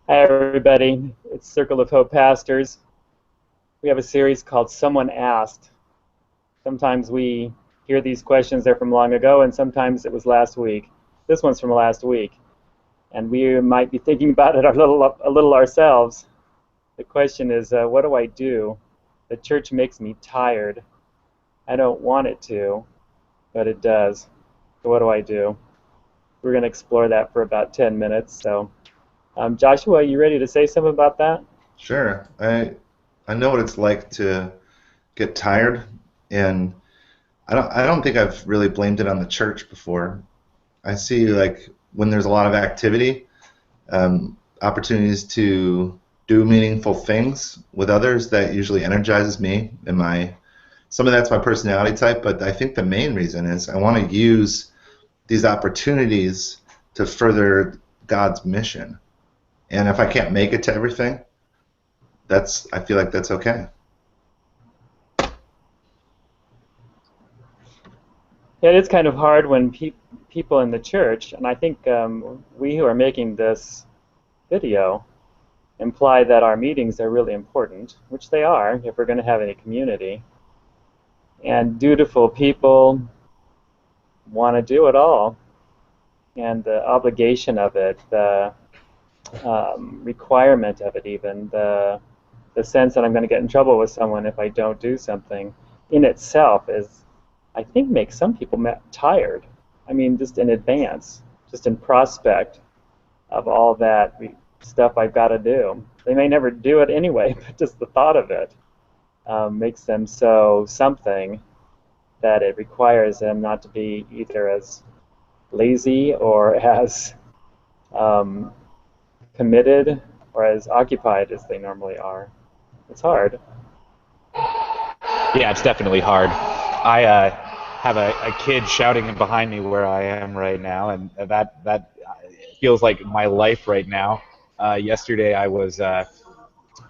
Hi, everybody. It's Circle of Hope Pastors. We have a series called Someone Asked. Sometimes we hear these questions, they're from long ago, and sometimes it was last week. This one's from last week, and we might be thinking about it a little ourselves. The question is, what do I do? The church makes me tired. I don't want it to, but it does. So what do I do? We're going to explore that for about 10 minutes. So, Joshua, are you ready to say something about that? Sure. I know what it's like to get tired, and I don't think I've really blamed it on the church before. I see like when there's a lot of activity, opportunities to do meaningful things with others that usually energizes me and some of that's my personality type, but I think the main reason is I want to use these opportunities to further God's mission. And if I can't make it to everything, I feel like that's okay. Yeah, it is kind of hard when people in the church, and I think we who are making this video imply that our meetings are really important, which they are if we're going to have any community. And dutiful people want to do it all, and the obligation of it, the requirement of it, even the sense that I'm going to get in trouble with someone if I don't do something, in itself is, I think, makes some people tired. I mean, just in advance, just in prospect of all that stuff I've got to do. They may never do it anyway, but just the thought of it makes them so something that it requires them not to be either as lazy or as um, committed or as occupied as they normally are. It's hard. Yeah, it's definitely hard. I have a kid shouting behind me where I am right now, and that feels like my life right now. Yesterday, I was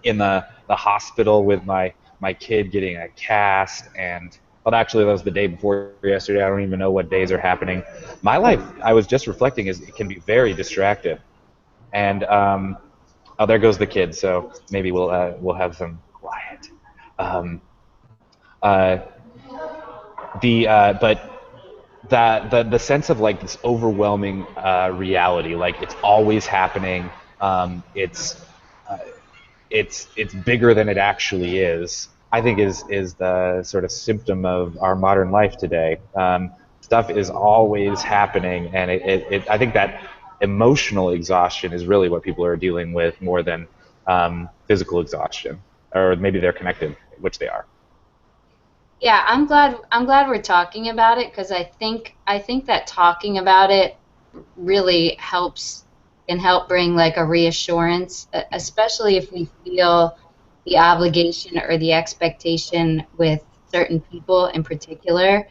in the hospital with my kid getting a cast, and well, actually, that was the day before yesterday. I don't even know what days are happening. My life, I was just reflecting, is it can be very distracted, and oh, there goes the kid. So maybe we'll have some quiet. Um, uh, but the sense of like this overwhelming reality, like it's always happening. It's it's bigger than it actually is. I think is the sort of symptom of our modern life today. Stuff is always happening, and I think that emotional exhaustion is really what people are dealing with more than physical exhaustion, or maybe they're connected, which they are. Yeah, I'm glad we're talking about it because I think that talking about it really can help bring like a reassurance, especially if we feel the obligation or the expectation with certain people in particular.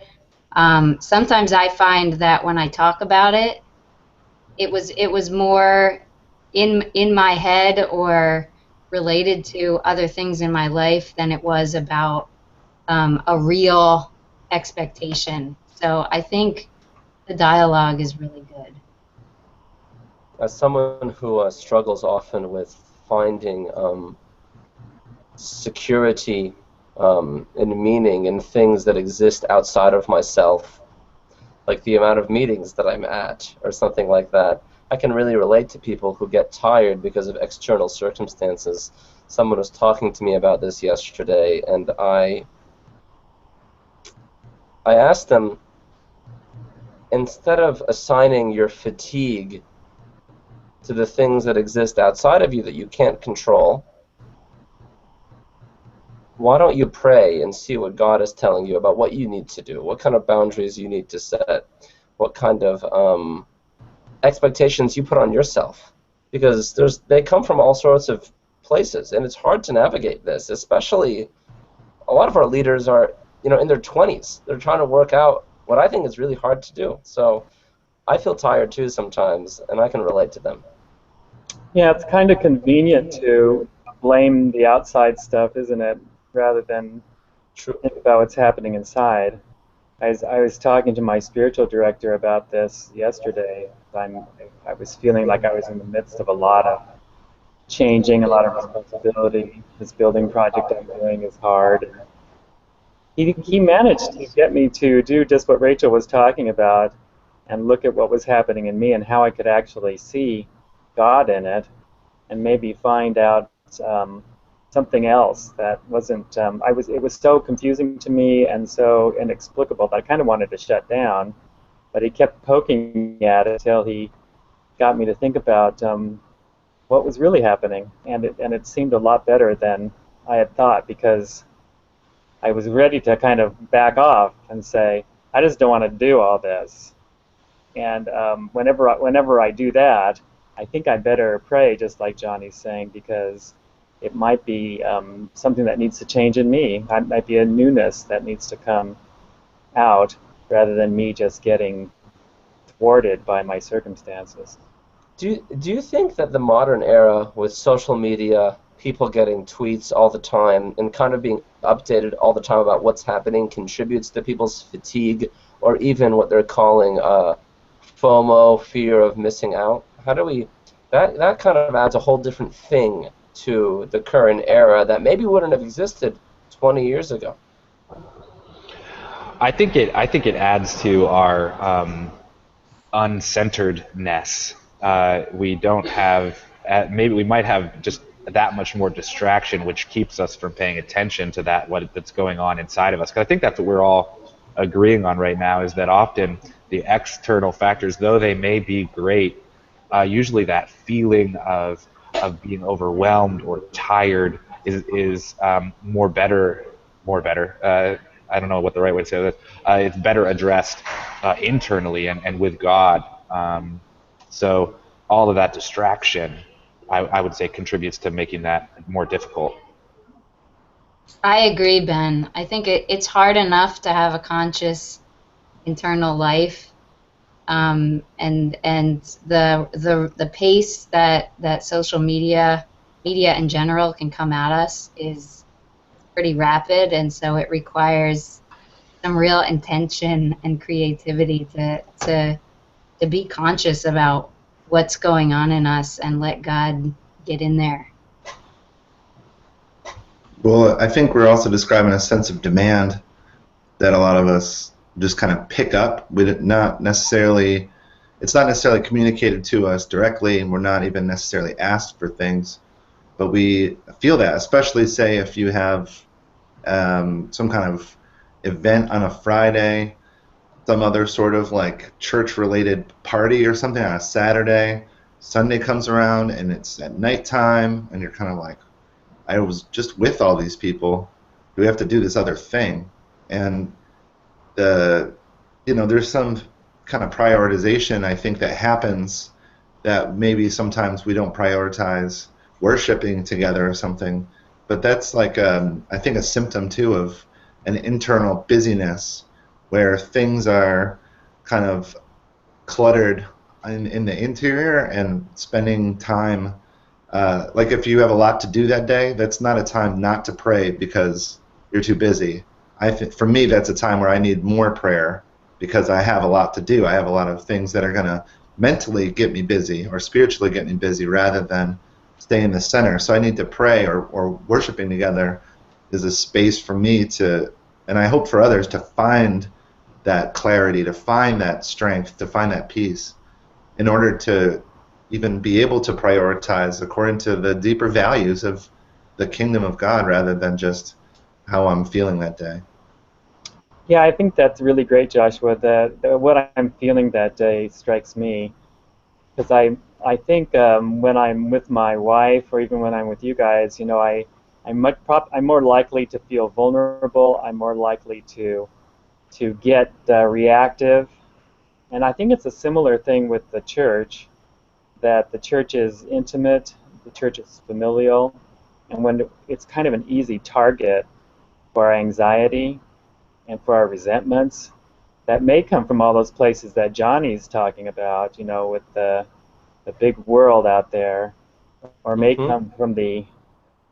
Sometimes I find that when I talk about it, it was more in my head or related to other things in my life than it was about a real expectation. So I think the dialogue is really good. As someone who struggles often with finding security and meaning in things that exist outside of myself, like the amount of meetings that I'm at or something like that, I can really relate to people who get tired because of external circumstances. Someone was talking to me about this yesterday, and I asked them, instead of assigning your fatigue to the things that exist outside of you that you can't control, why don't you pray and see what God is telling you about what you need to do, what kind of boundaries you need to set, what kind of expectations you put on yourself? Because they come from all sorts of places, and it's hard to navigate this, especially a lot of our leaders are, in their 20s. They're trying to work out what I think is really hard to do. So I feel tired too sometimes, and I can relate to them. Yeah, it's kind of convenient to blame the outside stuff, isn't it? Rather than True. think about what's happening inside. I was talking to my spiritual director about this yesterday. I was feeling like I was in the midst of a lot of changing, a lot of responsibility. This building project I'm doing is hard. He managed to get me to do just what Rachel was talking about and look at what was happening in me and how I could actually see God in it and maybe find out something else that wasn't. It was so confusing to me and so inexplicable that I kind of wanted to shut down. But he kept poking at it until he got me to think about what was really happening, and it seemed a lot better than I had thought because I was ready to kind of back off and say, I just don't want to do all this. And whenever I do that, I think I better pray, just like Johnny's saying, because it might be something that needs to change in me. It might be a newness that needs to come out rather than me just getting thwarted by my circumstances. Do you think that the modern era with social media, people getting tweets all the time, and kind of being updated all the time about what's happening contributes to people's fatigue, or even what they're calling FOMO, fear of missing out? How do we... That kind of adds a whole different thing to the current era that maybe wouldn't have existed 20 years ago. I think it adds to our uncenteredness. We don't have, maybe we might have just that much more distraction, which keeps us from paying attention to that's going on inside of us. Because I think that's what we're all agreeing on right now, is that often the external factors, though they may be great, usually that feeling of being overwhelmed or tired is more better. I don't know what the right way to say that. It's better addressed internally and with God. So all of that distraction, I would say, contributes to making that more difficult. I agree, Ben. I think it's hard enough to have a conscious internal life, and the pace that social media in general can come at us is pretty rapid, and so it requires some real intention and creativity to be conscious about what's going on in us and let God get in there. Well, I think we're also describing a sense of demand that a lot of us just kind of pick up. It's not necessarily communicated to us directly, and we're not even necessarily asked for things, but we feel that, especially, say, if you have some kind of event on a Friday, some other sort of like church-related party or something on a Saturday. Sunday comes around and it's at nighttime, and you're kind of like, I was just with all these people. Do we have to do this other thing? And there's some kind of prioritization, I think, that happens that maybe sometimes we don't prioritize worshiping together or something. But that's like, I think, a symptom too of an internal busyness where things are kind of cluttered in the interior, and spending time, like if you have a lot to do that day, that's not a time not to pray because you're too busy. For me, that's a time where I need more prayer because I have a lot to do. I have a lot of things that are going to mentally get me busy or spiritually get me busy rather than stay in the center. So I need to pray, or worshiping together is a space for me to, and I hope for others, to find that clarity, to find that strength, to find that peace in order to even be able to prioritize according to the deeper values of the kingdom of God rather than just how I'm feeling that day. Yeah, I think that's really great, Joshua. What I'm feeling that day strikes me, because I think when I'm with my wife, or even when I'm with you guys, I'm more likely to feel vulnerable. I'm more likely to get reactive, and I think it's a similar thing with the church. That the church is intimate, the church is familial, and when it's kind of an easy target for our anxiety and for our resentments, that may come from all those places that Johnny's talking about, with the big world out there, or may come from the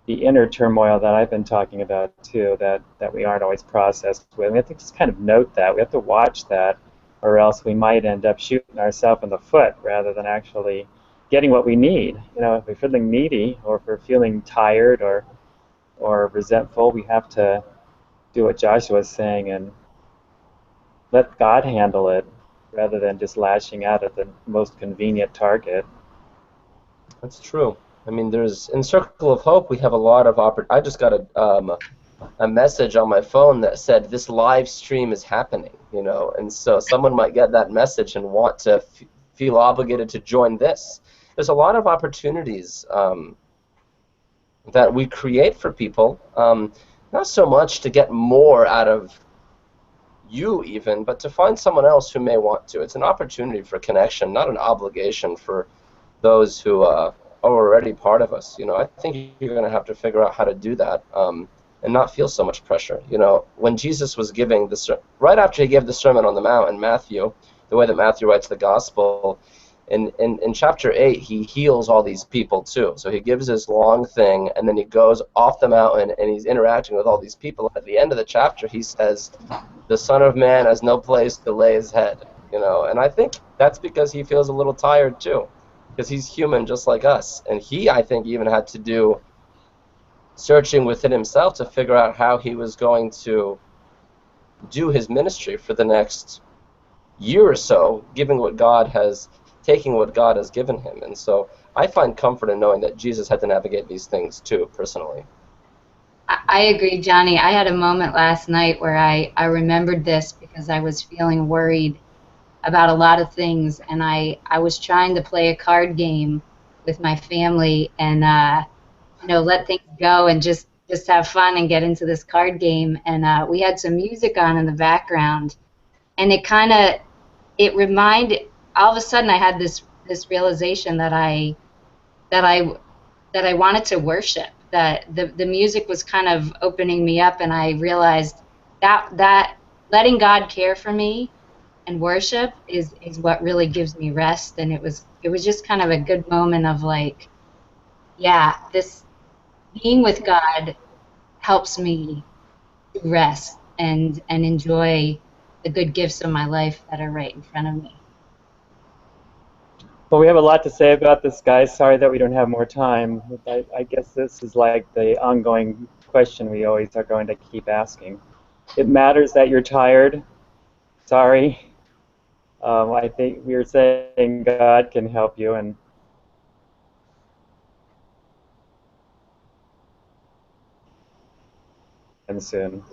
inner turmoil that I've been talking about too, that we aren't always processed with. We have to just kind of note that. We have to watch that, or else we might end up shooting ourselves in the foot rather than actually getting what we need. If we're feeling needy or if we're feeling tired or resentful, we have to do what Joshua was saying and let God handle it rather than just lashing out at the most convenient target. That's true. I mean, in Circle of Hope, we have a lot of I just got a message on my phone that said this live stream is happening, and so someone might get that message and want to feel obligated to join this. There's a lot of opportunities that we create for people, not so much to get more out of you even, but to find someone else who may want to. It's an opportunity for connection, not an obligation for those who are already part of us. I think you're going to have to figure out how to do that and not feel so much pressure. When Jesus was giving right after he gave the Sermon on the Mount in Matthew, the way that Matthew writes the Gospel, in chapter 8, he heals all these people too. So he gives this long thing, and then he goes off the mountain, and he's interacting with all these people. At the end of the chapter, he says, the Son of Man has no place to lay his head. And I think that's because he feels a little tired too, because he's human just like us. And he, I think, even had to do searching within himself to figure out how he was going to do his ministry for the next year or so, taking what God has given him. And so I find comfort in knowing that Jesus had to navigate these things too, personally. I agree, Johnny. I had a moment last night where I remembered this because I was feeling worried about a lot of things, and I was trying to play a card game with my family and let things go and just have fun and get into this card game. And we had some music on in the background, and it reminded, all of a sudden I had this realization that I wanted to worship, that the music was kind of opening me up, and I realized that letting God care for me and worship is what really gives me rest. And it was just kind of a good moment of like, yeah, this being with God helps me to rest and enjoy the good gifts of my life that are right in front of me. Well, we have a lot to say about this, guys. Sorry that we don't have more time. I guess this is like the ongoing question we always are going to keep asking. It matters that you're tired. Sorry. I think we are saying God can help you, and soon.